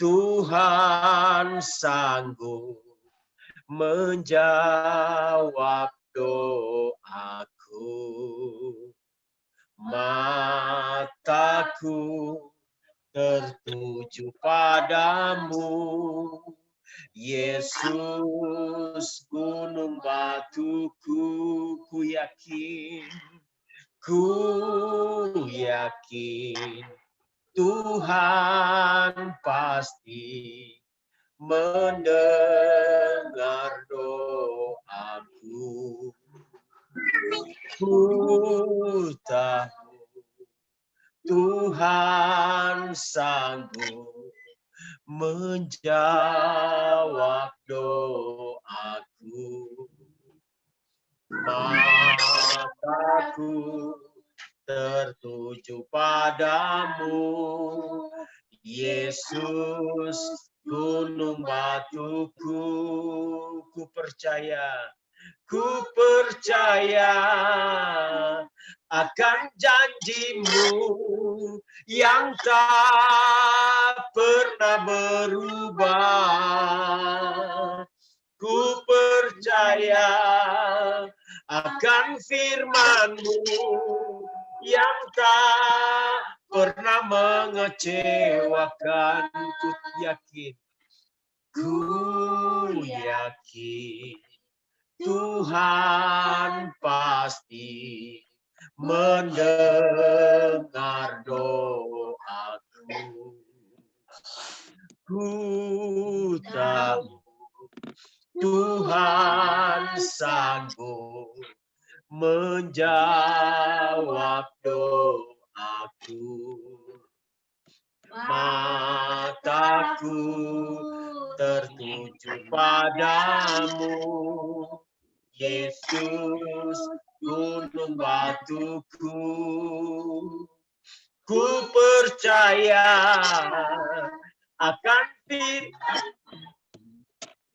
Tuhan sanggup menjawab doaku. Mataku tertuju padamu, Yesus gunung batuku. Ku yakin Tuhan pasti mendengar doaku. Ku tahu Tuhan sanggup menjawab doaku. Mataku tertuju padamu, Yesus gunung batuku. Ku percaya akan janjimu yang tak pernah berubah. Ku percaya akan firman-Mu yang tak pernah mengecewakan. Ku yakin Tuhan pasti mendengar doaku. Ku tahu Tuhan sanggup menjawab doaku. Mataku tertuju padamu, Yesus gunung batuku. Ku percaya akan firman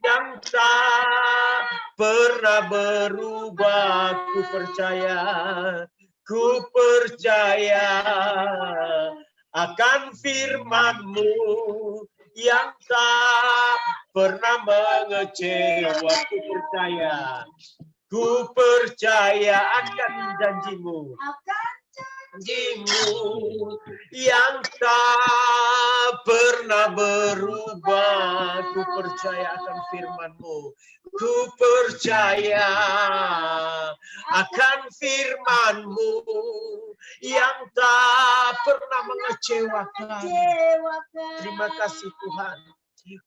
yang tak pernah berubah. Ku percaya akan firman-Mu yang tak pernah mengecewa. Ku percaya akan janjimu yang tak pernah berubah. Ku percaya akan firman-Mu. Ku percaya akan firman-Mu yang tak pernah mengecewakan. Terima kasih Tuhan.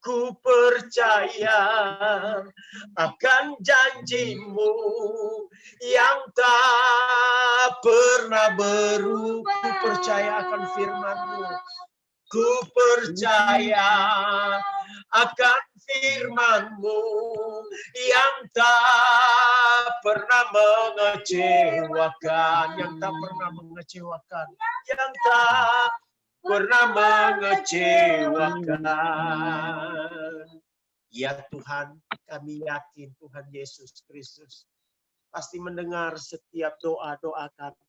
Ku percaya akan janji-Mu yang tak pernah berubah. Ku percaya akan firman-Mu. Ku percaya akan firman-Mu yang tak pernah mengecewakan. Yang tak pernah mengecewakan. Yang tak pernah mengecewakan. Ya Tuhan, kami yakin Tuhan Yesus Kristus pasti mendengar setiap doa-doa kami.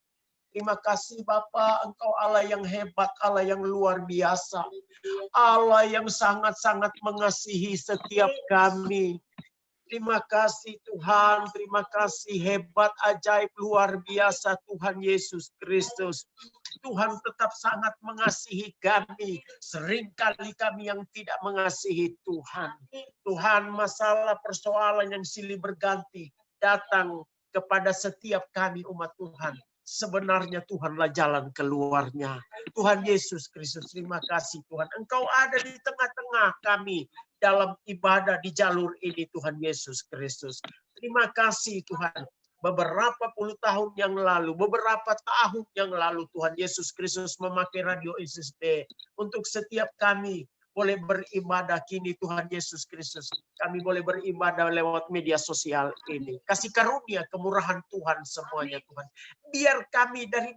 Terima kasih Bapa, Engkau Allah yang hebat, Allah yang luar biasa. Allah yang sangat-sangat mengasihi setiap kami. Terima kasih Tuhan, terima kasih hebat, ajaib, luar biasa Tuhan Yesus Kristus. Tuhan tetap sangat mengasihi kami. Seringkali kami yang tidak mengasihi Tuhan. Tuhan, masalah persoalan yang silih berganti datang kepada setiap kami umat Tuhan. Sebenarnya Tuhanlah jalan keluarnya. Tuhan Yesus Kristus, terima kasih Tuhan. Engkau ada di tengah-tengah kami dalam ibadah di jalur ini Tuhan Yesus Kristus. Terima kasih Tuhan. Beberapa puluh tahun yang lalu, beberapa tahun yang lalu Tuhan Yesus Kristus memakai radio SSD untuk setiap kami boleh beribadah kini Tuhan Yesus Kristus. Kami boleh beribadah lewat media sosial ini. Kasih karunia kemurahan Tuhan semuanya Tuhan. Biar kami dari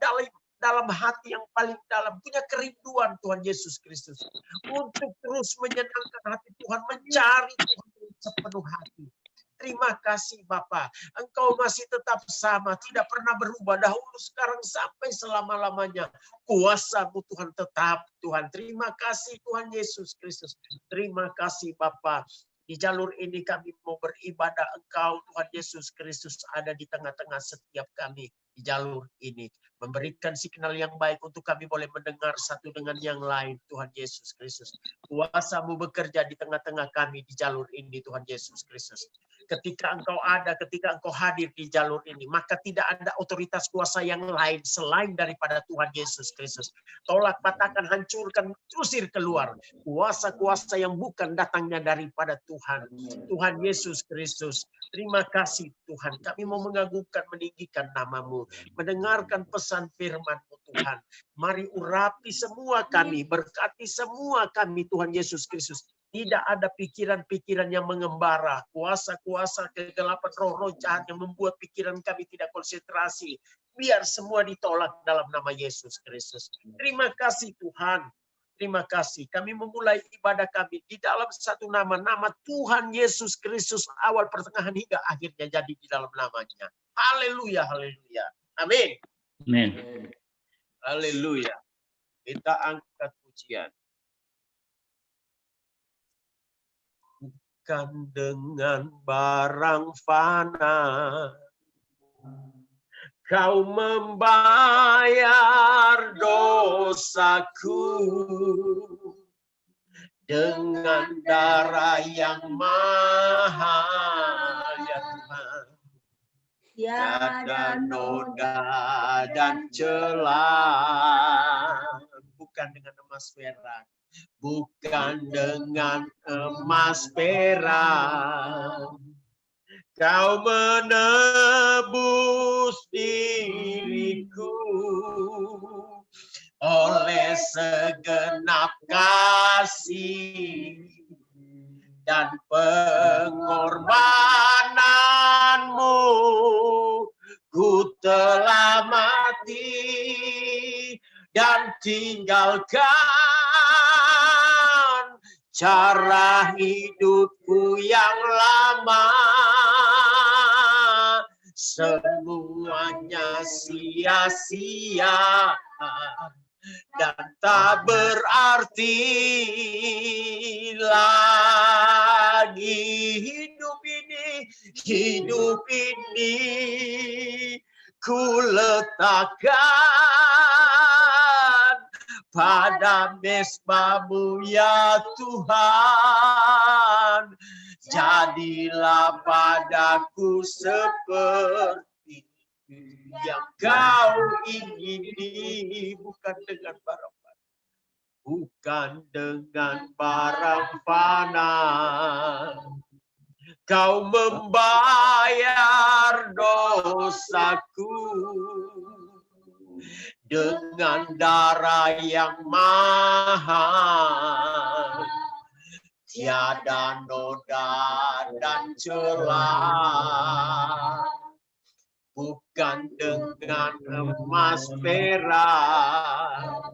dalam hati yang paling dalam punya kerinduan Tuhan Yesus Kristus untuk terus menyenangkan hati Tuhan, mencari Tuhan sepenuh hati. Terima kasih Bapa. Engkau masih tetap sama, tidak pernah berubah dahulu, sekarang, sampai selama-lamanya. Kuasa-Mu Tuhan tetap, Tuhan. Terima kasih Tuhan Yesus Kristus. Terima kasih Bapa. Di jalur ini kami mau beribadah Engkau, Tuhan Yesus Kristus, ada di tengah-tengah setiap kami di jalur ini. Memberikan signal yang baik untuk kami boleh mendengar satu dengan yang lain, Tuhan Yesus Kristus. Kuasa-Mu bekerja di tengah-tengah kami di jalur ini, Tuhan Yesus Kristus. Ketika Engkau ada, ketika Engkau hadir di jalur ini, maka tidak ada otoritas kuasa yang lain selain daripada Tuhan Yesus Kristus. Tolak, patahkan, hancurkan, usir keluar kuasa-kuasa yang bukan datangnya daripada Tuhan. Tuhan Yesus Kristus, terima kasih Tuhan. Kami mau mengagungkan, meninggikan nama-Mu, mendengarkan pesan firman-Mu Tuhan. Mari urapi semua kami, berkati semua kami Tuhan Yesus Kristus. Tidak ada pikiran-pikiran yang mengembara, kuasa-kuasa kegelapan, roh-roh jahat yang membuat pikiran kami tidak konsentrasi. Biar semua ditolak dalam nama Yesus Kristus. Terima kasih Tuhan. Terima kasih. Kami memulai ibadah kami di dalam satu nama, nama Tuhan Yesus Kristus, awal, pertengahan, hingga akhirnya jadi di dalam namanya. Haleluya, haleluya. Amin. Amin. Haleluya. Kita angkat pujian. Bukan dengan barang fana Kau membayar dosaku, dengan darah yang mahal ya Tuhan. Tiada noda dan celah, bukan dengan emas perak, bukan dengan emas perak. Kau menebus diriku oleh segenap kasih dan pengorbananmu. Ku telah mati dan tinggalkan cara hidupku yang lama. Semuanya sia-sia dan tak berarti lagi. Hidup ini ku letakkan pada mezbah-Mu ya Tuhan. Jadilah padaku seperti yang Kau ingini, bukan dengan barang fana, bukan dengan barang fana. Kau membayar dosaku dengan darah yang mahal. Tiada noda dan celah, bukan dengan emas perak.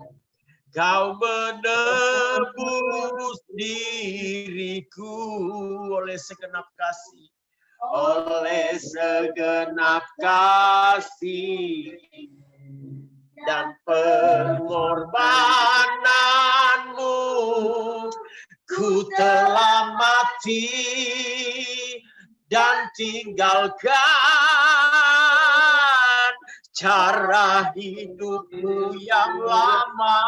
Kau menebus diriku oleh segenap kasih, oleh segenap kasih dan pengorbananmu. Ku telah mati dan tinggalkan cara hidupmu yang lama.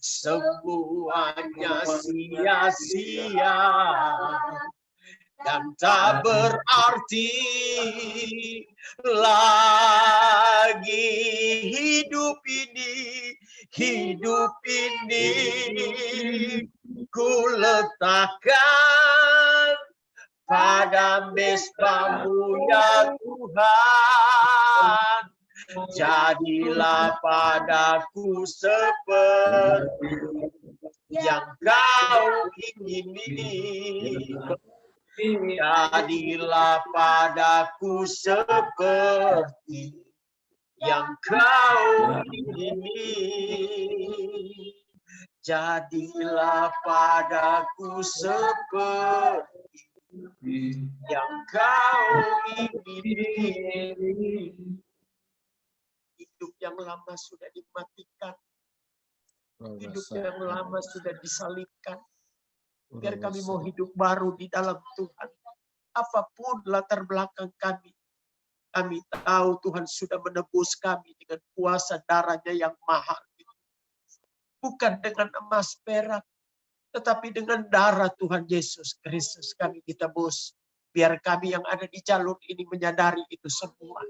Semuanya sia-sia dan tak berarti lagi. Hidup ini ku letakkan pada mezbah-Mu ya Tuhan. Jadilah padaku seperti yang Kau ingini. Jadilah padaku seperti yang Kau ingini. Jadilah padaku seperti yang kau ingini. Hidup yang lama sudah dimatikan. Hidup yang lama sudah disalibkan. Biar kami mau hidup baru di dalam Tuhan. Apapun latar belakang kami tahu Tuhan sudah menebus kami dengan kuasa darahnya yang mahal. Bukan dengan emas perak, tetapi dengan darah Tuhan Yesus Kristus kami ditebus. Biar kami yang ada di jalur ini menyadari itu semua.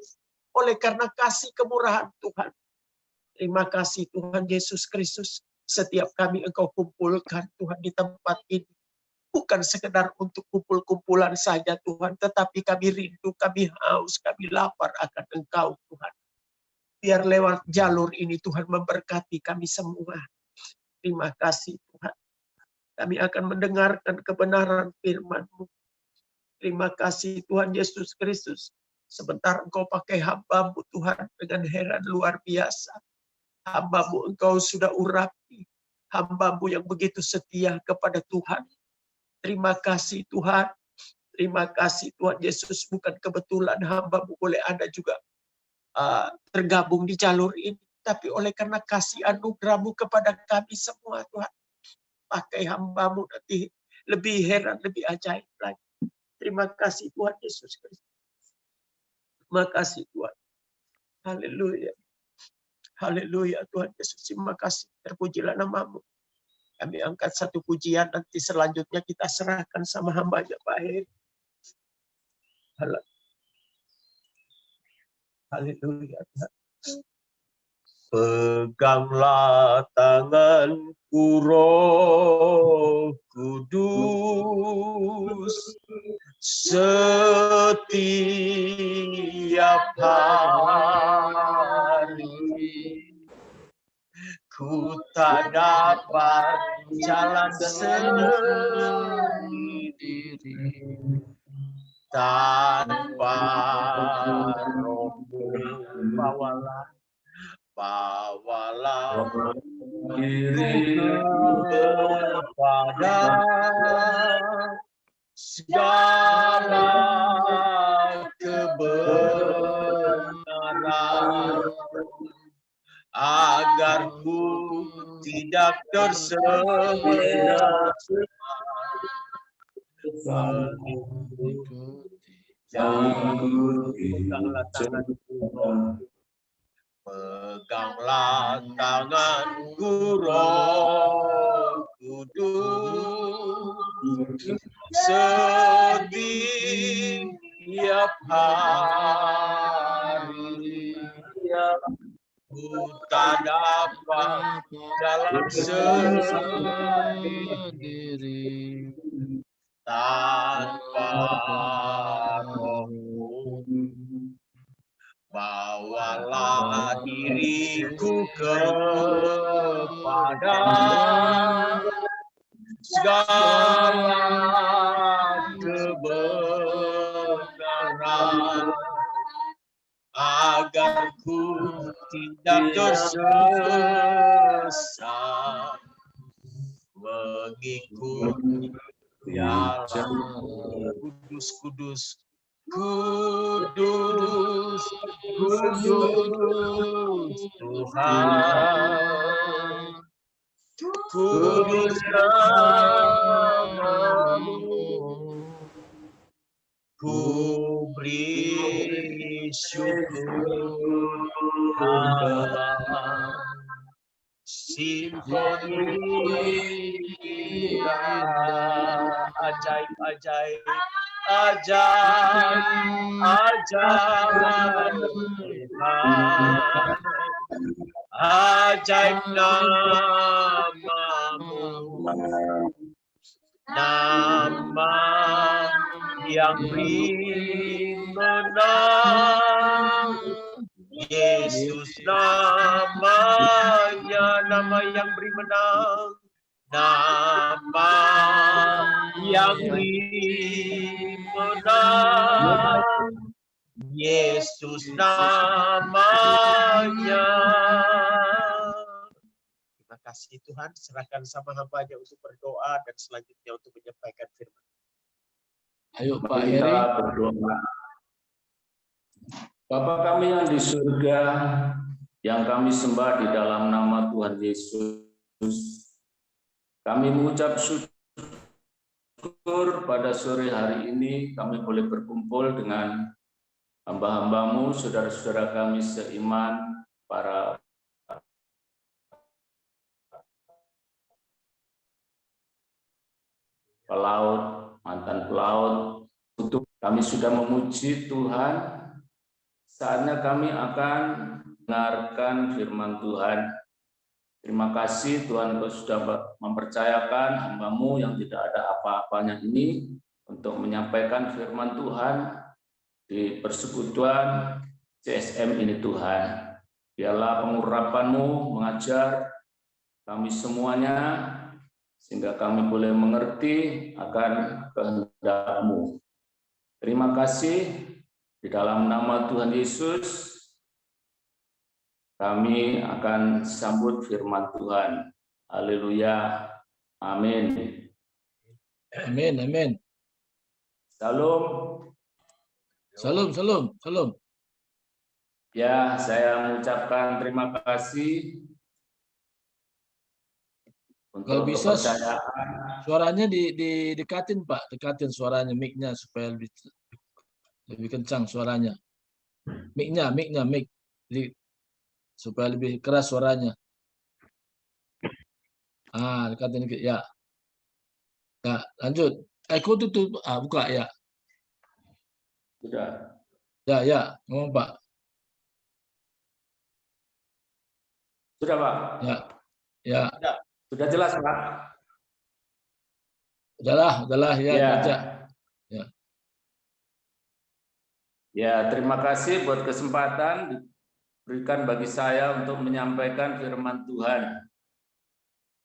Oleh karena kasih kemurahan Tuhan. Terima kasih Tuhan Yesus Kristus. Setiap kami Engkau kumpulkan Tuhan di tempat ini. Bukan sekedar untuk kumpul-kumpulan saja Tuhan. Tetapi kami rindu, kami haus, kami lapar akan Engkau Tuhan. Biar lewat jalur ini Tuhan memberkati kami semua. Terima kasih Tuhan. Kami akan mendengarkan kebenaran firman-Mu. Terima kasih Tuhan Yesus Kristus. Sebentar Engkau pakai hamba-Mu Tuhan dengan heran luar biasa. Hamba-Mu Engkau sudah urapi. Hamba-Mu yang begitu setia kepada Tuhan. Terima kasih Tuhan. Terima kasih Tuhan Yesus. Bukan kebetulan hamba-Mu boleh ada juga tergabung di jalur ini. Tapi oleh karena kasih anugerah-Mu kepada kami semua Tuhan. Pakai hamba-Mu nanti lebih heran, lebih ajaib lagi. Terima kasih Tuhan Yesus Kristus. Terima kasih Tuhan. Haleluya. Haleluya Tuhan Yesus. Terima kasih. Terpujilah nama-Mu. Kami angkat satu pujian, nanti selanjutnya kita serahkan sama hamba-Nya Pak Heri. Haleluya. Peganglah tanganku Roh Kudus, setiap hari. Ku tak dapat jalan sendiri tanpa Roh-Mu. Bawalah diriku kepada segala kebenaran, agar ku tidak tersesat peganglah tanganku Roh Kudus, setiap hari. Ku tak dapat jalan sendiri tanpa Roh-Mu. Bawalah diriku kepada segala kebenaran, agar ku tidak tersesat mengikuti jalan kudus, kudus, kudus, kudus Tuhan, kudus nama-Mu. Ku beri syukur Tuhan, simfoni indah, ajaib, ajaib, ajaib, ajaib Tuhan, ajaib nama-Mu, nama yang beri menang, Yesus namanya, nama yang beri menang, nama yang beri menang, Yesus namanya. Terima kasih Tuhan, serahkan sama hamba-Nya untuk berdoa dan selanjutnya untuk menyampaikan firman. Ayo Pak Mari kita Heri. berdoa. Bapa kami yang di surga, yang kami sembah di dalam nama Tuhan Yesus, kami mengucap syukur pada sore hari ini kami boleh berkumpul dengan hamba-hambamu, saudara-saudara kami seiman, para pelaut, mantan pelaut. Untuk kami sudah memuji Tuhan, saatnya kami akan mendengarkan firman Tuhan. Terima kasih Tuhan, Engkau sudah mempercayakan hamba-Mu yang tidak ada apa-apanya ini untuk menyampaikan firman Tuhan di persekutuan CSM ini Tuhan. Biarlah pengurapan-Mu mengajar kami semuanya, sehingga kami boleh mengerti akan kehendak-Mu. Terima kasih, di dalam nama Tuhan Yesus, kami akan sambut firman Tuhan. Haleluya. Amin. Amin, amin. Salam. Salam, salam, salam. Ya, saya mengucapkan terima kasih Kalau untuk bisa kepercayaan. suaranya didekatin Pak, dekatin suaranya, mic-nya supaya lebih kencang suaranya. Mic-nya, mic. Supaya lebih keras suaranya. Dekatin dikit ya. Ya, lanjut. Kau tutup, buka ya. Sudah. Ya, ngomong Pak. Sudah, Pak. Ya. Sudah jelas, Pak. Udahlah ya, baca. Ya. Ya, terima kasih buat kesempatan diberikan bagi saya untuk menyampaikan firman Tuhan.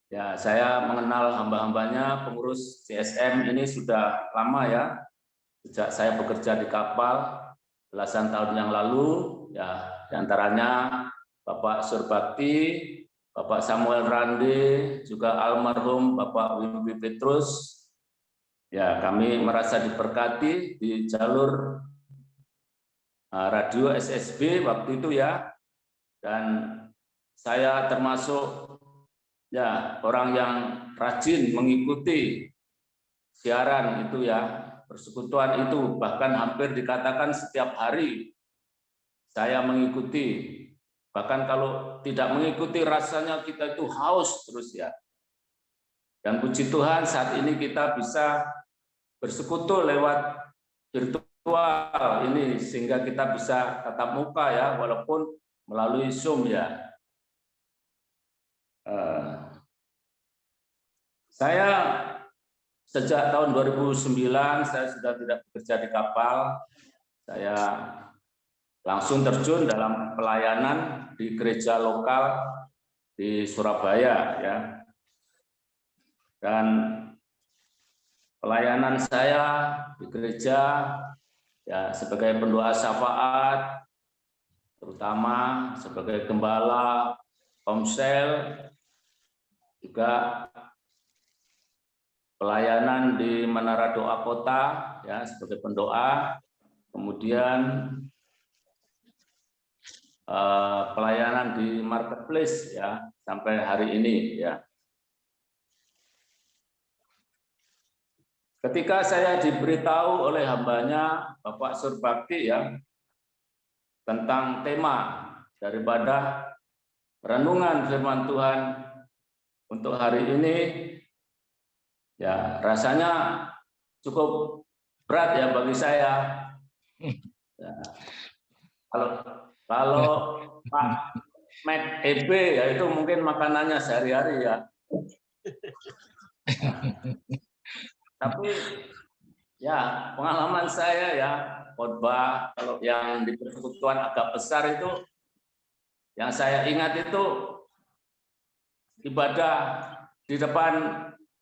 Ya, saya mengenal hamba-hambanya, pengurus CSM ini sudah lama ya. Sejak saya bekerja di kapal belasan tahun yang lalu, ya, diantaranya Bapak Surbakti, Bapak Samuel Rande, juga almarhum Bapak Wimpi Petrus. Ya, kami merasa diberkati di jalur radio SSB waktu itu ya, dan saya termasuk ya orang yang rajin mengikuti siaran itu ya, persekutuan itu, bahkan hampir dikatakan setiap hari saya mengikuti. Bahkan kalau tidak mengikuti rasanya kita itu haus terus ya. Dan puji Tuhan saat ini kita bisa bersekutu lewat virtual ini, sehingga kita bisa tatap muka ya, walaupun melalui Zoom ya. Saya sejak tahun 2009 saya sudah tidak bekerja di kapal. Saya langsung terjun dalam pelayanan di gereja lokal di Surabaya ya. Dan pelayanan saya di gereja ya sebagai pendoa syafaat, terutama sebagai gembala, komsel, juga pelayanan di Menara Doa Kota ya sebagai pendoa, kemudian pelayanan di marketplace ya sampai hari ini ya. Ketika saya diberitahu oleh hambanya Bapak Surbakti ya tentang tema daripada renungan firman Tuhan untuk hari ini, ya rasanya cukup berat ya bagi saya. Ya, kalau Pak Mac EB ya itu mungkin makanannya sehari-hari ya. Tapi ya pengalaman saya ya khotbah kalau yang di persekutuan agak besar itu, yang saya ingat itu ibadah di depan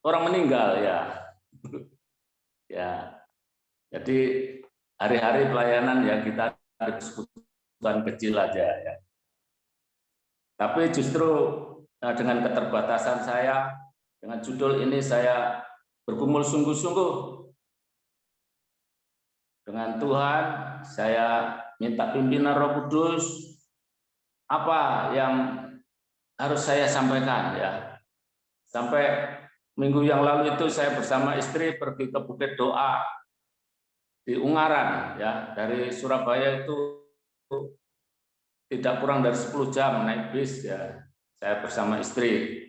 orang meninggal ya. Ya, jadi hari-hari pelayanan ya kita di persekutuan kecil aja ya. Tapi justru dengan keterbatasan saya, dengan judul ini saya bergumul sungguh-sungguh dengan Tuhan, saya minta pimpinan Roh Kudus, apa yang harus saya sampaikan ya. Sampai minggu yang lalu itu saya bersama istri pergi ke Bukit Doa di Ungaran ya, dari Surabaya itu tidak kurang dari 10 jam naik bis ya. Saya bersama istri.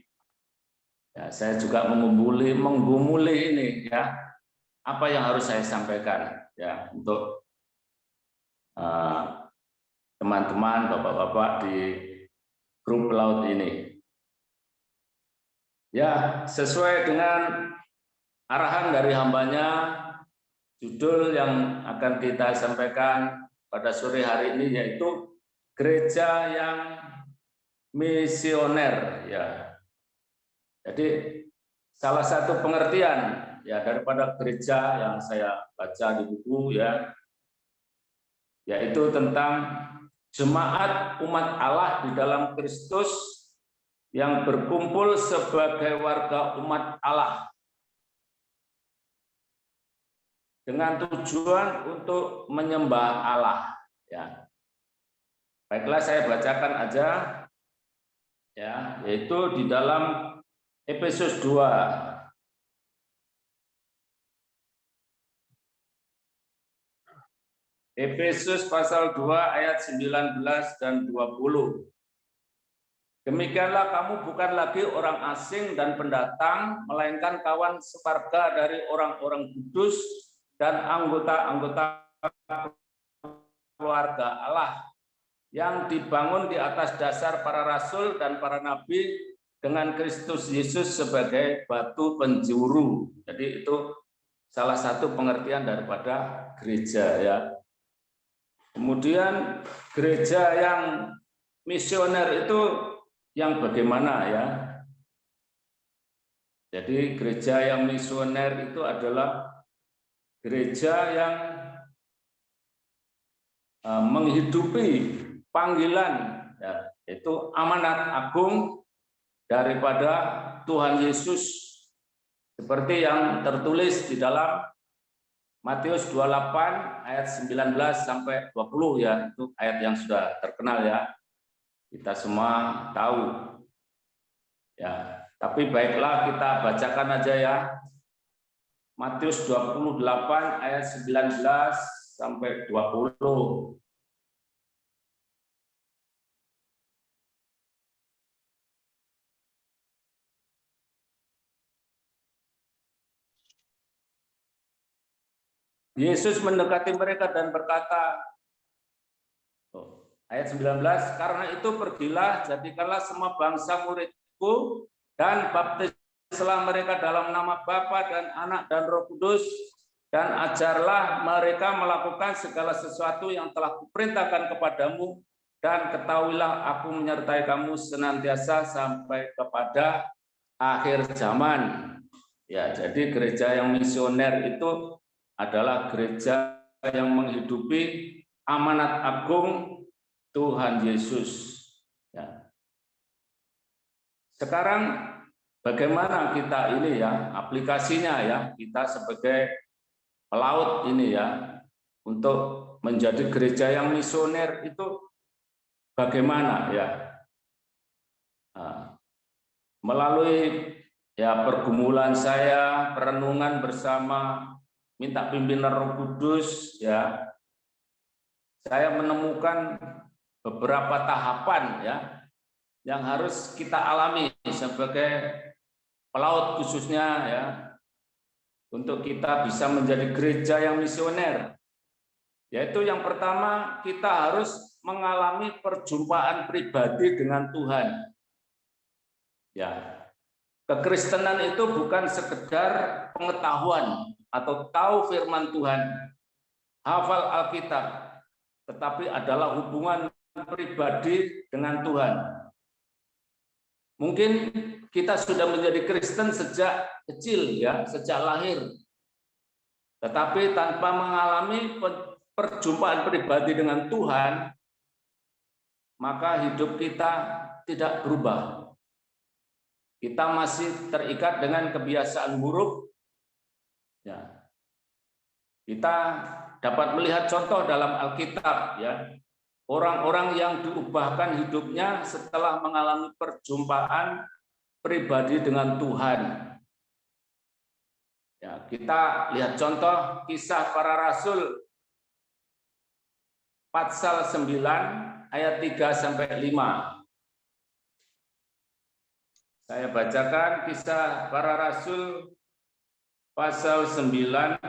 Ya, saya juga menggumuli ini ya, apa yang harus saya sampaikan ya untuk teman-teman, bapak-bapak di grup pelaut ini. Ya, sesuai dengan arahan dari hambanya, judul yang akan kita sampaikan pada sore hari ini yaitu gereja yang misioner ya. Jadi salah satu pengertian ya daripada gereja yang saya baca di buku ya, yaitu tentang jemaat umat Allah di dalam Kristus yang berkumpul sebagai warga umat Allah dengan tujuan untuk menyembah Allah ya. Baiklah, saya bacakan aja ya, yaitu di dalam Efesus 2 Efesus pasal 2 ayat 19 dan 20. Demikianlah kamu bukan lagi orang asing dan pendatang, melainkan kawan sewarga dari orang-orang kudus dan anggota-anggota keluarga Allah yang dibangun di atas dasar para rasul dan para nabi dengan Kristus Yesus sebagai batu penjuru. Jadi itu salah satu pengertian daripada gereja ya. Kemudian gereja yang misioner itu yang bagaimana ya? Jadi gereja yang misioner itu adalah gereja yang menghidupi panggilan ya, itu amanat agung daripada Tuhan Yesus seperti yang tertulis di dalam Matius 28 ayat 19 sampai 20 ya, itu ayat yang sudah terkenal ya. Kita semua tahu. Ya, tapi baiklah kita bacakan aja ya. Matius 28 ayat 19 sampai 20. Yesus mendekati mereka dan berkata, ayat 19, karena itu pergilah, jadikanlah semua bangsa muridku, dan baptislah mereka dalam nama Bapa dan Anak dan Roh Kudus, dan ajarlah mereka melakukan segala sesuatu yang telah kuperintahkan kepadamu, dan ketahuilah aku menyertai kamu senantiasa sampai kepada akhir zaman. Ya, jadi gereja yang misioner itu adalah gereja yang menghidupi amanat agung Tuhan Yesus. Ya. Sekarang bagaimana kita ini ya aplikasinya ya, kita sebagai pelaut ini ya untuk menjadi gereja yang misioner itu bagaimana ya? Nah, melalui ya pergumulan saya, perenungan bersama, minta pimpinan Roh Kudus ya, saya menemukan beberapa tahapan ya yang harus kita alami sebagai pelaut khususnya ya, untuk kita bisa menjadi gereja yang misioner. Yaitu yang pertama, kita harus mengalami perjumpaan pribadi dengan Tuhan. Ya. Kekristenan itu bukan sekedar pengetahuan atau tahu firman Tuhan, hafal Alkitab, tetapi adalah hubungan pribadi dengan Tuhan. Mungkin kita sudah menjadi Kristen sejak kecil ya, sejak lahir. Tetapi tanpa mengalami perjumpaan pribadi dengan Tuhan, maka hidup kita tidak berubah. Kita masih terikat dengan kebiasaan buruk, ya. Kita dapat melihat contoh dalam Alkitab, ya, orang-orang yang diubahkan hidupnya setelah mengalami perjumpaan pribadi dengan Tuhan. Ya, kita lihat contoh Kisah Para Rasul pasal 9 ayat 3 sampai 5. Saya bacakan Kisah Para Rasul pasal 9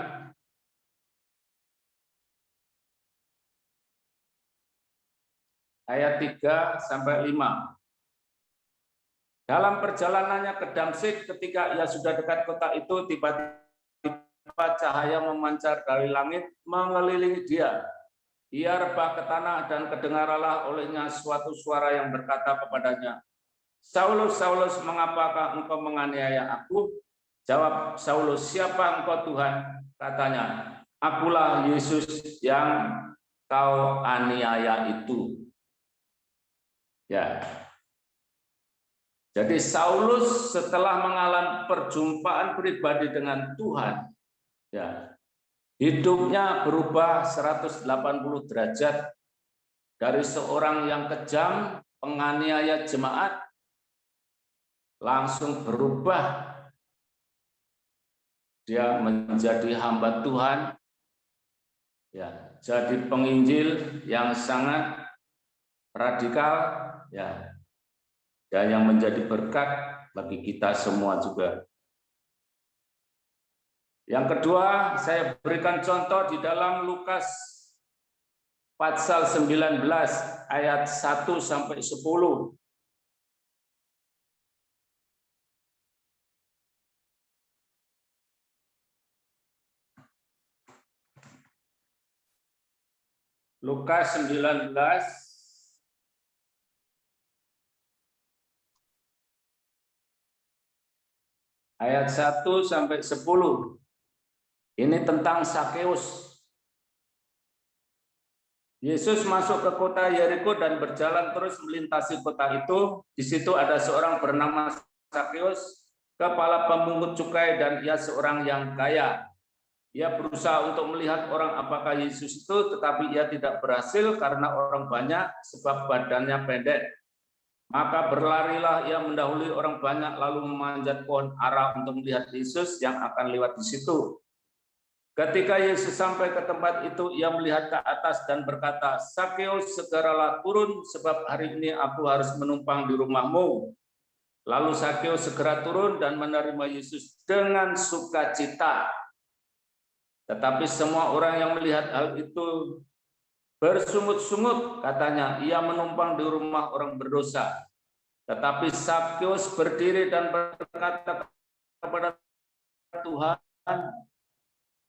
ayat 3 sampai 5. Dalam perjalanannya ke Damsyik, ketika ia sudah dekat kota itu, tiba-tiba cahaya memancar dari langit mengelilingi dia. Ia rebah ke tanah dan kedengaranlah olehnya suatu suara yang berkata kepadanya, "Saulus, Saulus, mengapakah engkau menganiaya aku?" Jawab Saulus, "Siapa engkau Tuhan?" Katanya, "Akulah Yesus yang kau aniaya itu." Ya. Jadi Saulus setelah mengalami perjumpaan pribadi dengan Tuhan, ya, hidupnya berubah 180 derajat dari seorang yang kejam, penganiaya jemaat, langsung berubah. Dia menjadi hamba Tuhan, ya, jadi penginjil yang sangat radikal, ya, dan yang menjadi berkat bagi kita semua juga. Yang kedua, saya berikan contoh di dalam Lukas pasal 19 ayat 1 sampai 10. Lukas 19 ayat 1 sampai 10. Ini tentang Sakeus. Yesus masuk ke kota Yeriko dan berjalan terus melintasi kota itu. Di situ ada seorang bernama Sakeus, kepala pemungut cukai, dan ia seorang yang kaya. Ia berusaha untuk melihat orang apakah Yesus itu, tetapi ia tidak berhasil karena orang banyak sebab badannya pendek. Maka berlarilah ia mendahului orang banyak lalu memanjat pohon ara untuk melihat Yesus yang akan lewat di situ. Ketika Yesus sampai ke tempat itu, ia melihat ke atas dan berkata, "Sakeus, segeralah turun sebab hari ini aku harus menumpang di rumahmu." Lalu Sakeus segera turun dan menerima Yesus dengan sukacita. Tetapi semua orang yang melihat hal itu bersungut-sungut, katanya, "Ia menumpang di rumah orang berdosa." Tetapi Sakeus berdiri dan berkata kepada Tuhan,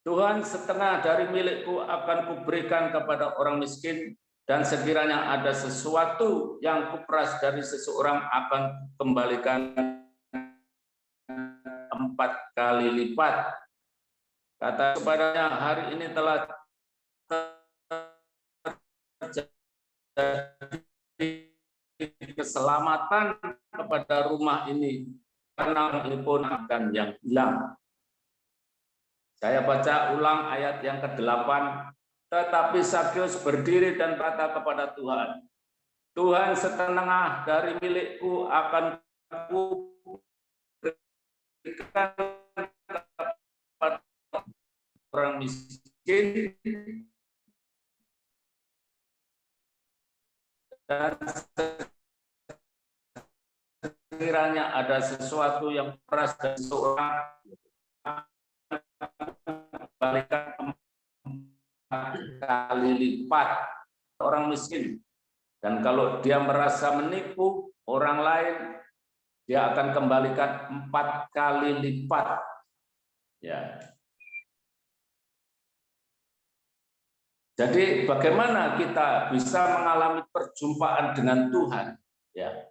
"Tuhan, setengah dari milikku akan kuberikan kepada orang miskin, dan sekiranya ada sesuatu yang kuperas dari seseorang akan kembalikan 4 kali lipat." Kata kepadanya, "Hari ini telah terjadi keselamatan kepada rumah ini, karena ini pun akan yang hilang." Saya baca ulang ayat yang ke-8. Tetapi Sakeus berdiri dan berkata kepada Tuhan, "Tuhan, setengah dari milikku akan kuberikan kepada orang miskin, dan sekiranya ada sesuatu yang peras dari seorang, kembalikan 4 kali lipat orang miskin. Dan kalau dia merasa menipu orang lain, dia akan kembalikan 4 kali lipat." Ya. Jadi bagaimana kita bisa mengalami perjumpaan dengan Tuhan? Ya.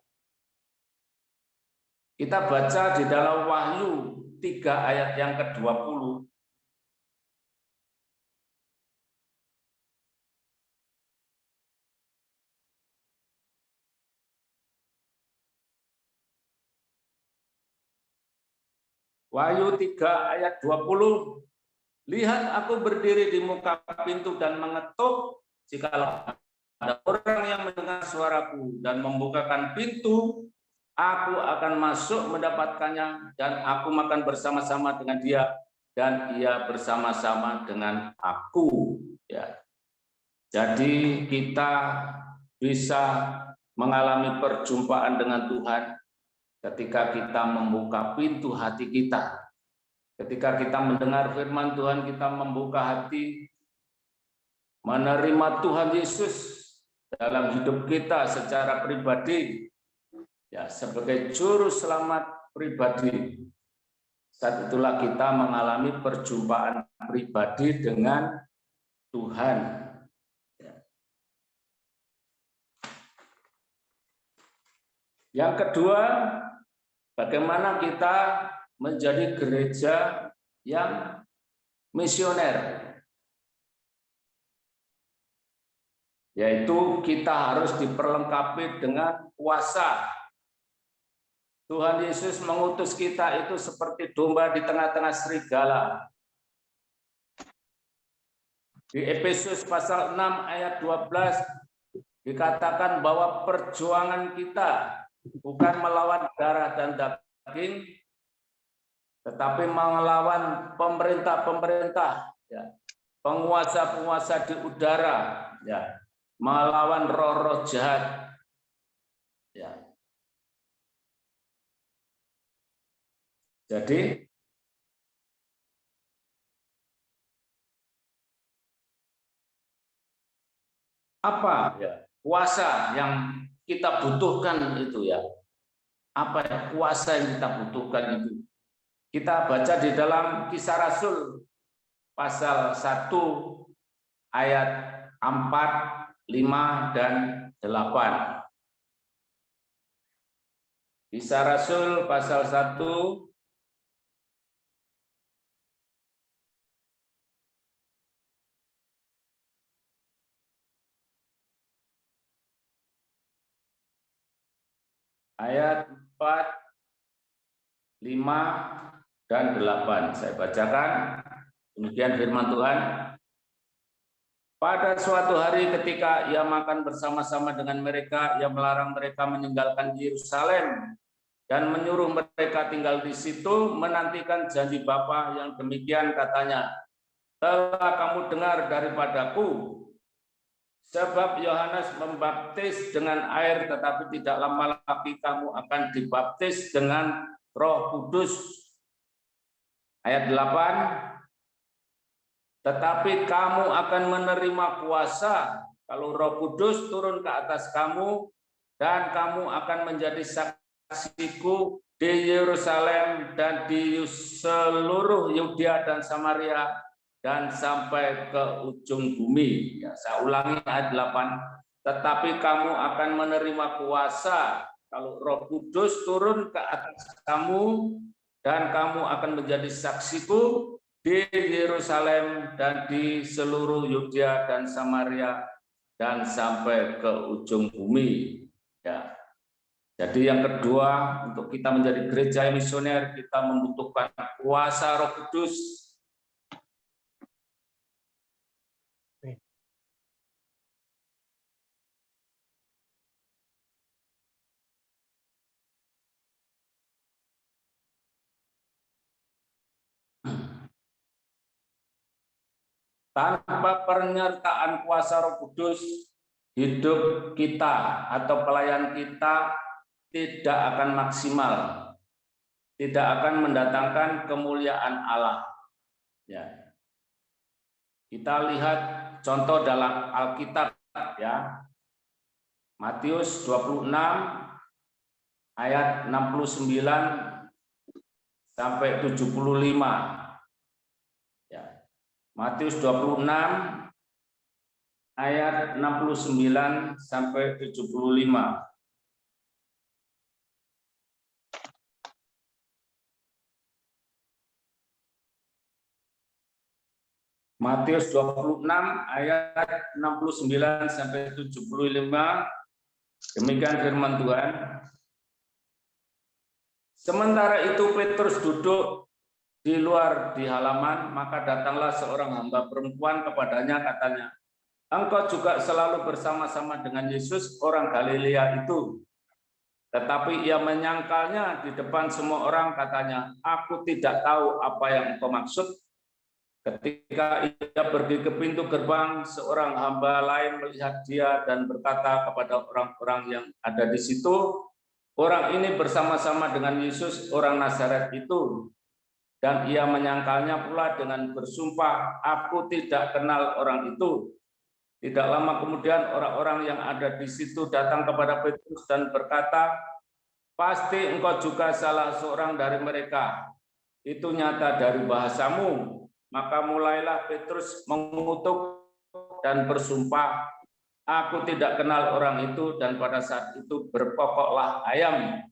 Kita baca di dalam Wahyu 3 ayat yang ke-20. Wahyu 3 ayat 20. Lihat, aku berdiri di muka pintu dan mengetuk. Jikalau ada orang yang mendengar suaraku dan membukakan pintu, aku akan masuk mendapatkannya dan aku makan bersama-sama dengan dia dan ia bersama-sama dengan aku. Ya. Jadi kita bisa mengalami perjumpaan dengan Tuhan ketika kita membuka pintu hati kita. Ketika kita mendengar firman Tuhan, kita membuka hati, menerima Tuhan Yesus dalam hidup kita secara pribadi, ya, sebagai juru selamat pribadi. Saat itulah kita mengalami perjumpaan pribadi dengan Tuhan. Yang kedua, bagaimana kita menjadi gereja yang misioner, yaitu kita harus diperlengkapi dengan kuasa. Tuhan Yesus mengutus kita itu seperti domba di tengah-tengah serigala. Di Efesus pasal 6 ayat 12 dikatakan bahwa perjuangan kita bukan melawan darah dan daging, tetapi melawan pemerintah-pemerintah, ya, penguasa-penguasa di udara, ya, melawan roh-roh jahat. Ya. Jadi apa ya kuasa yang kita butuhkan itu ya? Apa ya kuasa yang kita butuhkan itu? Kita baca di dalam Kisah Rasul pasal 1 ayat 4, 5, dan 8. Kisah Rasul pasal 1 ayat 4, 5, dan 8. Saya bacakan. Demikian firman Tuhan. Pada suatu hari ketika ia makan bersama-sama dengan mereka, ia melarang mereka meninggalkan Yerusalem dan menyuruh mereka tinggal di situ menantikan janji Bapa yang demikian katanya. Telah kamu dengar daripadaku, sebab Yohanes membaptis dengan air, tetapi tidak lama lagi kamu akan dibaptis dengan Roh Kudus. Ayat 8, tetapi kamu akan menerima kuasa kalau Roh Kudus turun ke atas kamu, dan kamu akan menjadi saksiku di Yerusalem dan di seluruh Yudea dan Samaria dan sampai ke ujung bumi. Ya, saya ulangi ayat 8, tetapi kamu akan menerima kuasa kalau Roh Kudus turun ke atas kamu, dan kamu akan menjadi saksiku di Yerusalem dan di seluruh Yudea dan Samaria dan sampai ke ujung bumi. Ya. Jadi yang kedua, untuk kita menjadi gereja misioner, kita membutuhkan kuasa Roh Kudus. Tanpa penyertaan kuasa Roh Kudus, hidup kita atau pelayan kita tidak akan maksimal, tidak akan mendatangkan kemuliaan Allah. Ya. Kita lihat contoh dalam Alkitab, ya. Matius 26 ayat 69 sampai 75. Matius 26 ayat 69 sampai 75. Matius 26 ayat 69 sampai 75. Demikian firman Tuhan. Sementara itu Petrus duduk di luar di halaman, maka datanglah seorang hamba perempuan kepadanya, katanya, engkau juga selalu bersama-sama dengan Yesus orang Galilea itu. Tetapi ia menyangkalnya di depan semua orang, katanya, aku tidak tahu apa yang engkau maksud. Ketika ia pergi ke pintu gerbang, seorang hamba lain melihat dia dan berkata kepada orang-orang yang ada di situ, orang ini bersama-sama dengan Yesus orang Nazaret itu. Dan ia menyangkalnya pula dengan bersumpah, aku tidak kenal orang itu. Tidak lama kemudian orang-orang yang ada di situ datang kepada Petrus dan berkata, pasti engkau juga salah seorang dari mereka. Itu nyata dari bahasamu. Maka mulailah Petrus mengutuk dan bersumpah, aku tidak kenal orang itu, dan pada saat itu berkokoklah ayam.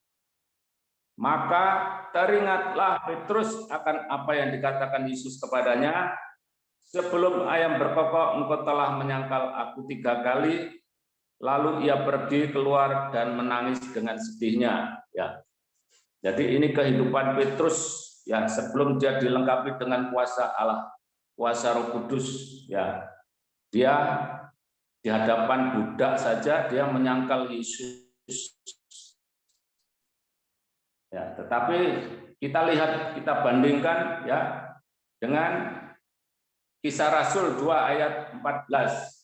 Maka teringatlah Petrus akan apa yang dikatakan Yesus kepadanya, sebelum ayam berkokok engkau telah menyangkal aku 3 kali. Lalu ia pergi keluar dan menangis dengan sedihnya. Ya. Jadi ini kehidupan Petrus ya sebelum dia dilengkapi dengan kuasa Allah, kuasa Roh Kudus. Ya, dia di hadapan budak saja dia menyangkal Yesus. Ya, tetapi kita lihat, kita bandingkan ya dengan Kisah Rasul 2 ayat 14.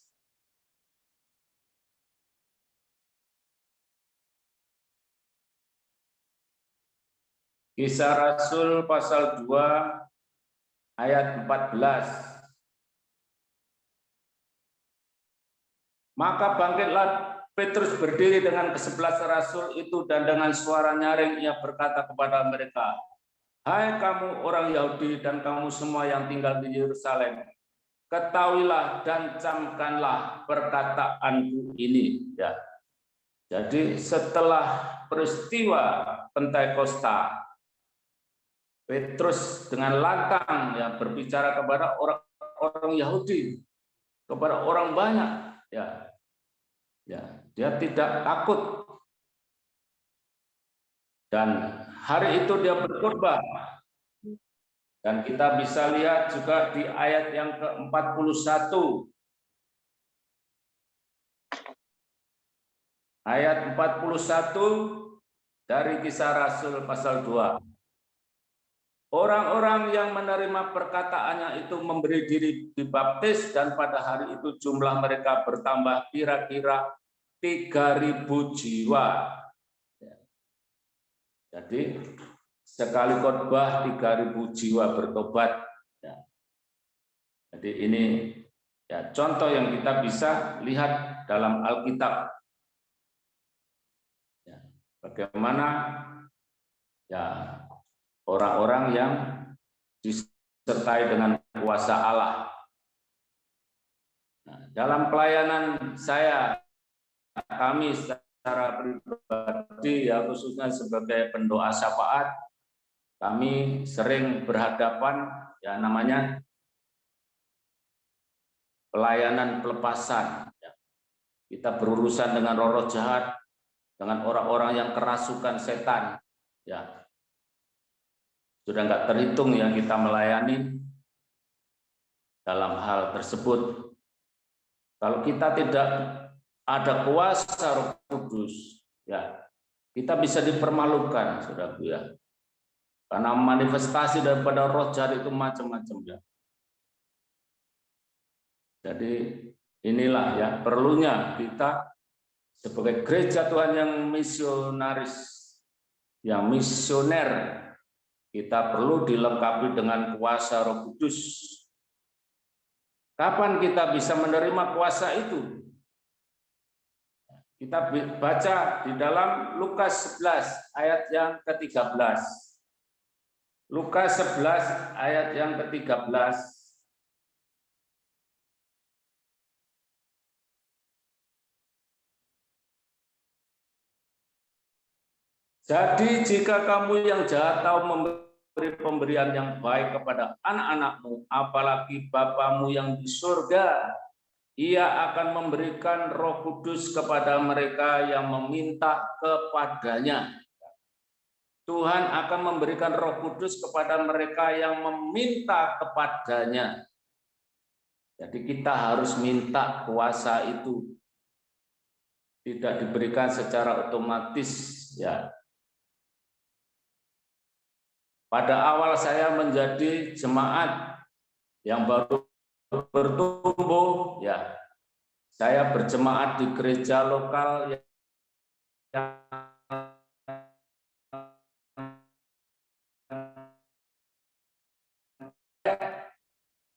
Kisah Rasul pasal 2 ayat 14. Maka bangkitlah Petrus berdiri dengan ke-11 rasul itu dan dengan suara nyaring ia berkata kepada mereka, hai kamu orang Yahudi dan kamu semua yang tinggal di Yerusalem, ketahuilah dan camkanlah perkataanku ini. Ya. Jadi setelah peristiwa Pentakosta, Petrus dengan lantang ya berbicara kepada orang Yahudi, kepada orang banyak, ya, dia tidak takut. Dan hari itu dia berkhotbah. Dan kita bisa lihat juga di ayat yang ke-41. Ayat 41 dari Kisah Rasul pasal 2. Orang-orang yang menerima perkataannya itu memberi diri dibaptis, dan pada hari itu jumlah mereka bertambah kira-kira 3.000 jiwa. Jadi sekali khotbah 3.000 jiwa bertobat. Jadi ini ya contoh yang kita bisa lihat dalam Alkitab. Bagaimana ya orang-orang yang disertai dengan kuasa Allah. Nah, dalam pelayanan kami secara pribadi ya khususnya sebagai pendoa syafaat, kami sering berhadapan ya namanya pelayanan pelepasan. Kita berurusan dengan roh-roh jahat, dengan orang-orang yang kerasukan setan. Ya, sudah nggak terhitung yang kita melayani dalam hal tersebut. Kalau kita tidak ada kuasa Roh Kudus, ya kita bisa dipermalukan, saudaraku ya. Karena manifestasi daripada roh jahat itu macam-macam ya. Jadi inilah ya perlunya kita sebagai gereja Tuhan yang misionaris, yang misioner. Kita perlu dilengkapi dengan kuasa Roh Kudus. Kapan kita bisa menerima kuasa itu? Kita baca di dalam Lukas 11 ayat yang ke-13. Lukas 11 ayat yang ke-13. Jadi jika kamu yang jahat tahu memberi pemberian yang baik kepada anak-anakmu, apalagi Bapamu yang di surga, Ia akan memberikan Roh Kudus kepada mereka yang meminta kepadanya. Tuhan akan memberikan Roh Kudus kepada mereka yang meminta kepadanya. Jadi kita harus minta kuasa itu. Tidak diberikan secara otomatis, ya. Pada awal saya menjadi jemaat yang baru bertumbuh, ya. Saya berjemaat di gereja lokal yang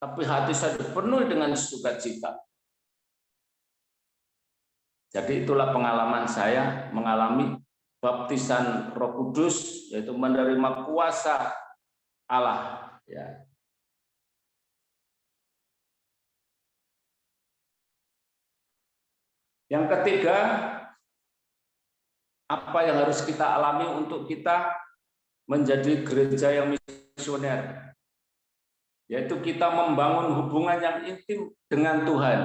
tapi hati saya dipenuhi dengan sukacita. Jadi itulah pengalaman saya mengalami baptisan Roh Kudus, yaitu menerima kuasa Allah. Ya. Yang ketiga, apa yang harus kita alami untuk kita menjadi gereja yang misioner? Yaitu kita membangun hubungan yang intim dengan Tuhan.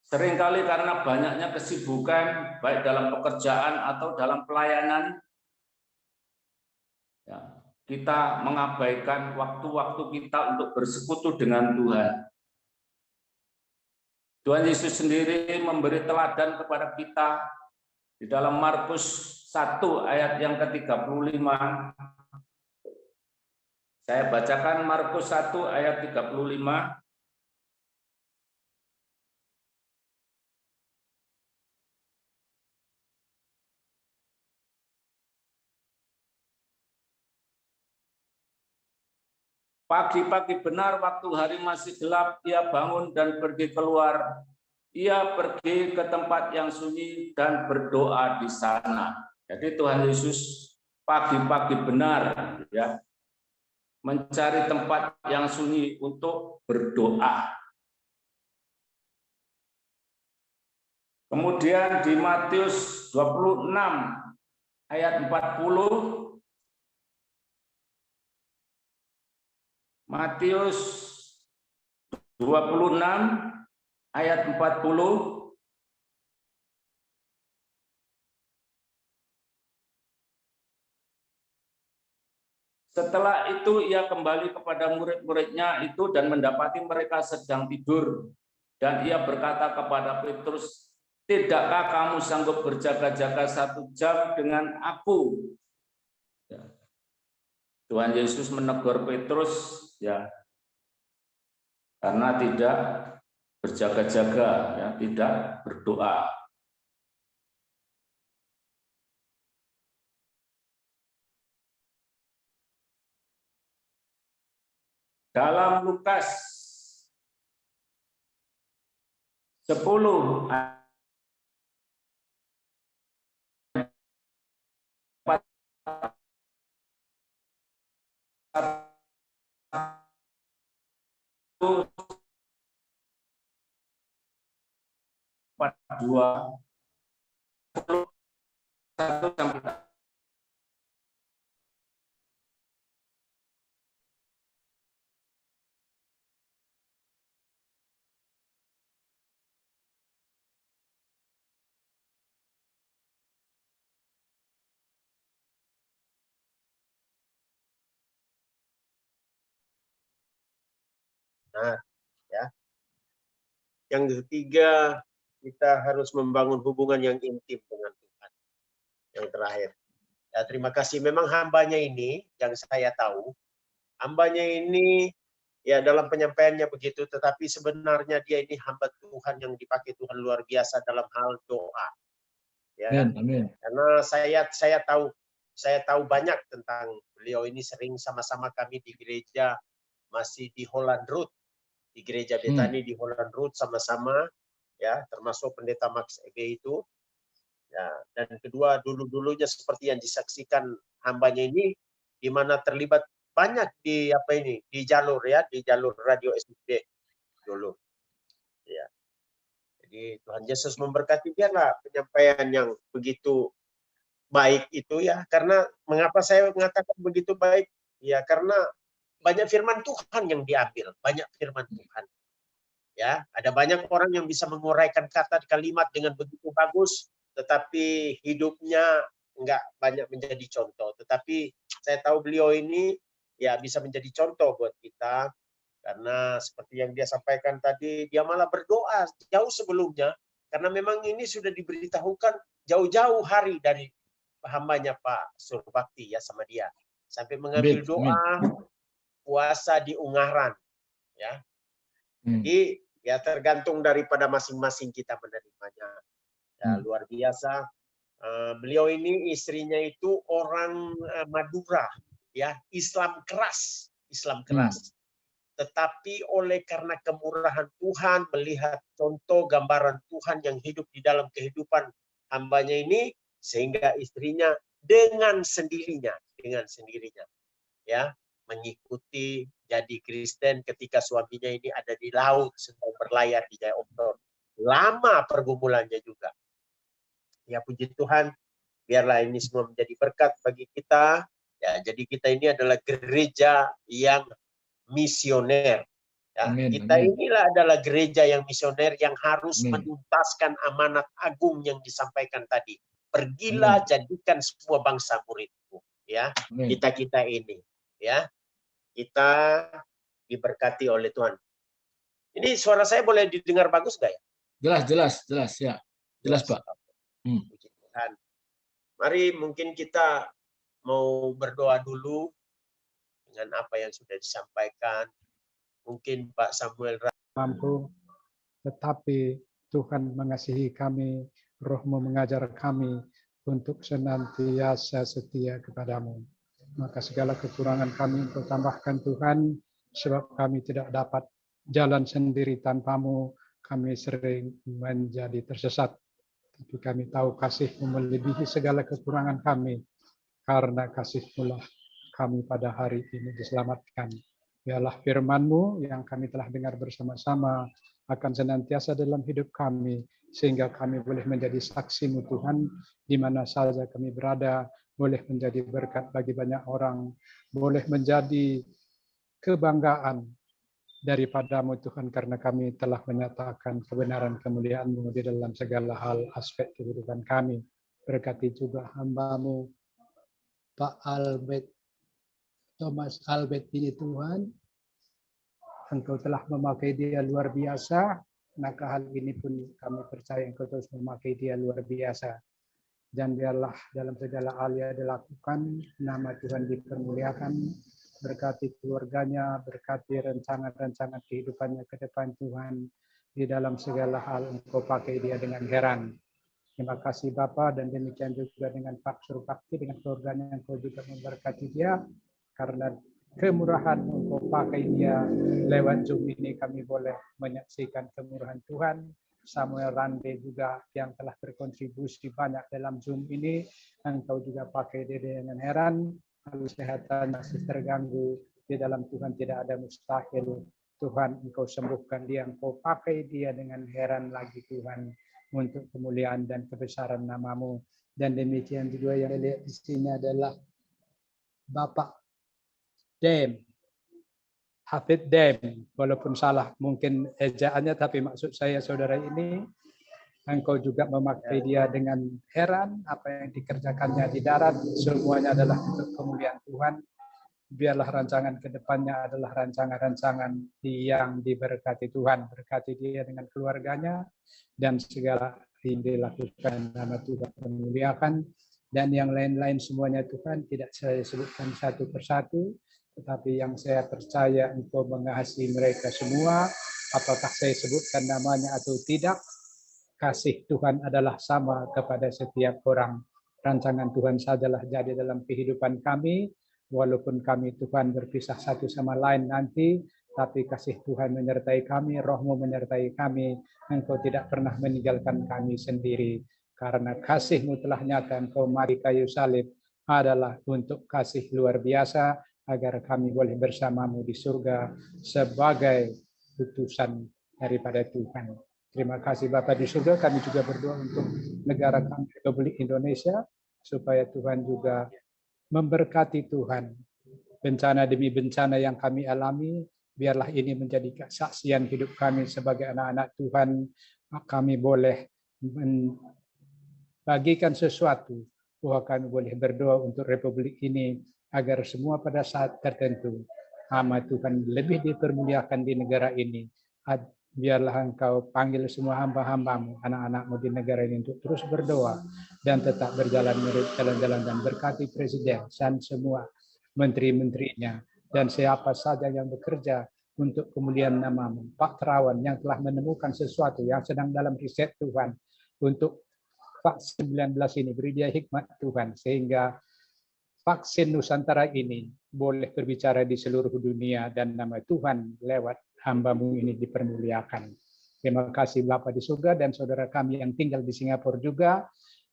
Seringkali karena banyaknya kesibukan, baik dalam pekerjaan atau dalam pelayanan, ya, kita mengabaikan waktu-waktu kita untuk bersekutu dengan Tuhan. Tuhan Yesus sendiri memberi teladan kepada kita di dalam Markus 1 ayat yang ke-35. Saya bacakan Markus 1 ayat 35. Pagi-pagi benar waktu hari masih gelap, ia bangun dan pergi keluar. Ia pergi ke tempat yang sunyi dan berdoa di sana. Jadi Tuhan Yesus pagi-pagi benar, ya, mencari tempat yang sunyi untuk berdoa. Kemudian di Matius 26 ayat 40, Matius 26 ayat 40, setelah itu ia kembali kepada murid-muridnya itu dan mendapati mereka sedang tidur. Dan ia berkata kepada Petrus, "Tidakkah kamu sanggup berjaga-jaga 1 jam dengan aku?" Ya. Tuhan Yesus menegur Petrus, ya, karena tidak berjaga-jaga, ya, tidak berdoa. Dalam Lukas 10 2 1 sampai. Nah, ya. Yang ketiga, kita harus membangun hubungan yang intim dengan Tuhan. Yang terakhir, ya, terima kasih. Memang hambanya ini, yang saya tahu, hambanya ini ya dalam penyampaiannya begitu, tetapi sebenarnya dia ini hamba Tuhan yang dipakai Tuhan luar biasa dalam hal doa. Ya, Amin. karena saya tahu banyak tentang beliau ini. Sering sama-sama kami di gereja masih di Holland Road, di gereja Betani di Holland Road sama-sama, ya, termasuk pendeta Max Ege itu. Ya, dan kedua, dulunya seperti yang disaksikan hambanya ini, di mana terlibat banyak di di jalur, ya, di jalur radio SBB dulu. Ya. Jadi Tuhan Yesus memberkati, biarlah penyampaian yang begitu baik itu, ya. Karena mengapa saya mengatakan begitu baik? Ya, karena banyak firman Tuhan yang diambil, banyak firman Tuhan. Ya, ada banyak orang yang bisa menguraikan kata kalimat dengan begitu bagus, tetapi hidupnya enggak banyak menjadi contoh, tetapi saya tahu beliau ini ya bisa menjadi contoh buat kita, karena seperti yang dia sampaikan tadi, dia malah berdoa jauh sebelumnya, karena memang ini sudah diberitahukan jauh-jauh hari dari hambanya Pak Surbakti ya sama dia, sampai mengambil Amin. doa puasa di Ungaran ya. Jadi ya tergantung daripada masing-masing kita menerimanya. Ya, luar biasa. Beliau ini istrinya itu orang Madura ya, Islam keras. Tetapi oleh karena kemurahan Tuhan, melihat contoh gambaran Tuhan yang hidup di dalam kehidupan hambanya ini, sehingga istrinya dengan sendirinya ya mengikuti jadi Kristen ketika suaminya ini ada di laut sedang berlayar di Jaya Oktor. Lama pergumulannya juga. Ya puji Tuhan, biarlah ini semua menjadi berkat bagi kita. Ya, jadi kita ini adalah gereja yang misioner. Ya, kita inilah adalah gereja yang misioner yang harus menuntaskan amanat agung yang disampaikan tadi. Pergilah jadikan semua bangsa muridku. Ya, kita ini. Ya, kita diberkati oleh Tuhan. Ini suara saya boleh didengar bagus nggak ya? Jelas ya. Jelas Pak. Puji Tuhan. Mari mungkin kita mau berdoa dulu dengan apa yang sudah disampaikan. Mungkin Pak Samuel mampu, tetapi Tuhan mengasihi kami, Roh-Mu mengajar kami untuk senantiasa setia kepadamu. Maka segala kekurangan kami Engkau tambahkan Tuhan, sebab kami tidak dapat jalan sendiri tanpa-Mu, kami sering menjadi tersesat. Tapi kami tahu kasih-Mu melebihi segala kekurangan kami, karena kasih-Mu lah kami pada hari ini diselamatkan. Biarlah firman-Mu yang kami telah dengar bersama-sama akan senantiasa dalam hidup kami, sehingga kami boleh menjadi saksi-Mu Tuhan, di mana saja kami berada, boleh menjadi berkat bagi banyak orang, boleh menjadi kebanggaan daripada-Mu Tuhan, karena kami telah menyatakan kebenaran kemuliaan-Mu di dalam segala hal aspek kehidupan kami. Berkati juga hamba-Mu Pak Thomas Albert ini Tuhan, Engkau telah memakai dia luar biasa, maka hal ini pun kami percaya Engkau terus memakai dia luar biasa. Dan biarlah dalam segala hal yang dilakukan, nama Tuhan dipermuliakan, berkati keluarganya, berkati rancangan-rancangan kehidupannya ke depan Tuhan, di dalam segala hal Engkau pakai dia dengan heran. Terima kasih Bapa, dan demikian juga dengan Pak Surbakti, dengan keluarganya Engkau juga memberkati dia, karena kemurahan Engkau pakai dia lewat Zoom ini kami boleh menyaksikan kemurahan Tuhan. Samuel Rande juga yang telah berkontribusi banyak dalam Zoom ini, Engkau juga pakai dia dengan heran. Kalau kesehatan masih terganggu, di dalam Tuhan tidak ada mustahil. Tuhan Engkau sembuhkan dia, Engkau pakai dia dengan heran lagi Tuhan, untuk kemuliaan dan kebesaran nama-Mu. Dan demikian juga yang dilihat di sini adalah Bapak Dem, Hafid Dem, walaupun salah mungkin ejaannya, tapi maksud saya saudara ini, Engkau juga memakai dia dengan heran, apa yang dikerjakannya di darat, semuanya adalah untuk kemuliaan Tuhan. Biarlah rancangan ke depannya adalah rancangan-rancangan yang diberkati Tuhan. Berkati dia dengan keluarganya, dan segala yang dilakukan nama Tuhan memuliakan. Dan yang lain-lain semuanya Tuhan tidak saya sebutkan satu persatu, tetapi yang saya percaya Engkau mengasihi mereka semua, apakah saya sebutkan namanya atau tidak, kasih Tuhan adalah sama kepada setiap orang. Rancangan Tuhan sajalah jadi dalam kehidupan kami, walaupun kami Tuhan berpisah satu sama lain nanti, tapi kasih Tuhan menyertai kami, Roh-Mu menyertai kami, Engkau tidak pernah meninggalkan kami sendiri, karena kasih-Mu telah nyata, Engkau mati kayu salib adalah untuk kasih luar biasa, agar kami boleh bersama-Mu di surga sebagai utusan daripada Tuhan. Terima kasih Bapa di surga. Kami juga berdoa untuk negara kami, Republik Indonesia, supaya Tuhan juga memberkati Tuhan. Bencana demi bencana yang kami alami, biarlah ini menjadi kesaksian hidup kami sebagai anak-anak Tuhan. Kami boleh membagikan sesuatu bahwa kami boleh berdoa untuk Republik ini agar semua pada saat tertentu nama Tuhan lebih dipermuliakan di negara ini. Biarlah Engkau panggil semua hamba-hambamu, anak-anakmu di negara ini untuk terus berdoa dan tetap berjalan menurut jalan-jalan, dan berkati Presiden dan semua menteri-menterinya dan siapa saja yang bekerja untuk kemuliaan nama-Mu. Pak Terawan yang telah menemukan sesuatu yang sedang dalam riset Tuhan untuk vaksin 19 ini, beri dia hikmat Tuhan sehingga vaksin Nusantara ini boleh berbicara di seluruh dunia dan nama Tuhan lewat hamba-Mu ini dipermuliakan. Terima kasih Bapa di surga dan saudara kami yang tinggal di Singapura juga.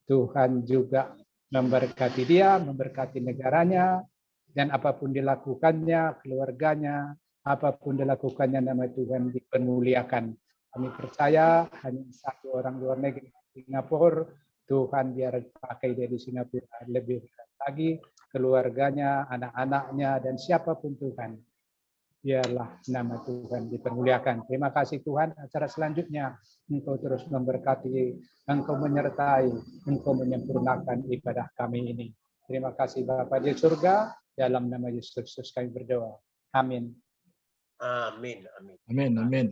Tuhan juga memberkati dia, memberkati negaranya, dan apapun dilakukannya, keluarganya, apapun dilakukannya nama Tuhan dipermuliakan. Kami percaya hanya satu orang luar negeri di Singapura, Tuhan biar pakai dia di Singapura lebih lagi, keluarganya, anak-anaknya, dan siapapun Tuhan. Biarlah nama Tuhan dipermuliakan. Terima kasih Tuhan. Acara selanjutnya Engkau terus memberkati, Engkau menyertai, Engkau menyempurnakan ibadah kami ini. Terima kasih Bapa di surga, dalam nama Yesus Kristus kami berdoa. Amin. Amin. Amin. Amin, amin.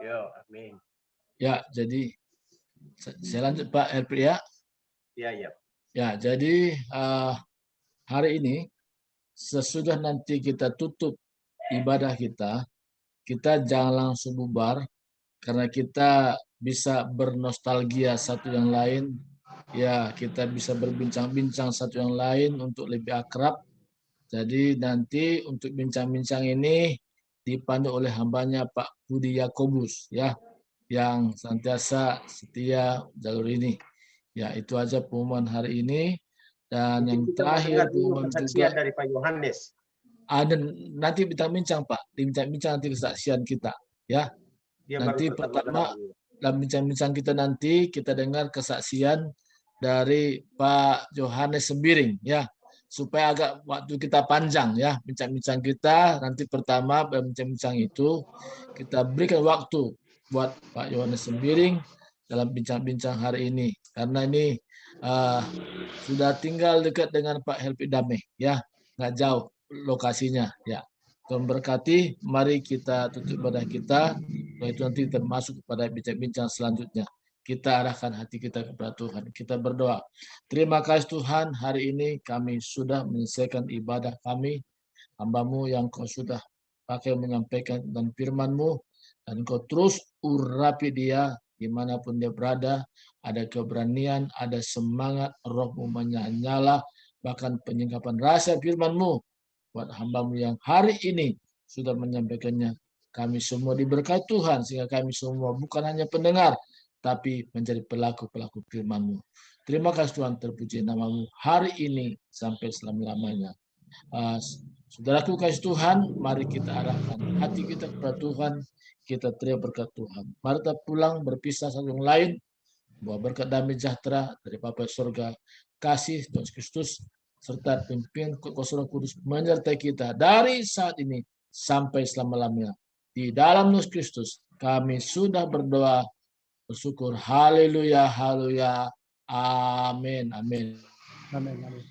Ya, amin. Ya, jadi saya lanjut Pak Helpri ya. Ya, ya. Ya, jadi hari ini sesudah nanti kita tutup ibadah kita jangan langsung bubar karena kita bisa bernostalgia satu yang lain. Ya, kita bisa berbincang-bincang satu yang lain untuk lebih akrab. Jadi nanti untuk bincang-bincang ini dipandu oleh hambanya Pak Budi Yakobus ya, yang senantiasa setia jalur ini. Ya, itu aja pengumuman hari ini. Dan yang terakhir pengumuman juga dari Pak Yohanes. ada nanti bincang-bincang Pak, bincang-bincang nanti kesaksian kita ya. Nanti pertama dalam bincang-bincang kita nanti kita dengar kesaksian dari Pak Yohanes Sembiring ya, supaya agak waktu kita panjang ya bincang-bincang kita. Nanti pertama bincang-bincang itu kita berikan waktu buat Pak Yohanes Sembiring dalam bincang-bincang hari ini, karena ini sudah tinggal dekat dengan Pak Helpi Dameh ya, nggak jauh lokasinya ya. Tuhan berkati, mari kita tutup ibadah kita, itu nanti termasuk pada bincang-bincang selanjutnya. Kita arahkan hati kita kepada Tuhan. Kita berdoa. Terima kasih Tuhan, hari ini kami sudah menyelesaikan ibadah kami. Hamba-Mu yang Kau sudah pakai menyampaikan dan firman-Mu, dan Kau terus urapi dia dimanapun dia berada. Ada keberanian, ada semangat, Roh-Mu menyala, bahkan penyingkapan rahasia firman-Mu buat hamba-Mu yang hari ini sudah menyampaikannya. Kami semua diberkati Tuhan, sehingga kami semua bukan hanya pendengar, tapi menjadi pelaku-pelaku firman-Mu. Terima kasih Tuhan, terpuji nama-Mu hari ini sampai selama-lamanya. Saudaraku kasih Tuhan, mari kita arahkan hati kita kepada Tuhan, kita teriak berkat Tuhan. Mari kita pulang berpisah satu yang lain, bahwa berkat damai sejahtera dari Bapa surga, kasih Tuhan Kristus, serta pimpinan Kuasa Roh Kudus menyertai kita dari saat ini sampai selama-lamanya. Di dalam Yesus Kristus kami sudah berdoa, bersyukur. Haleluya, haleluya. Amin, amin. Amin. Amin.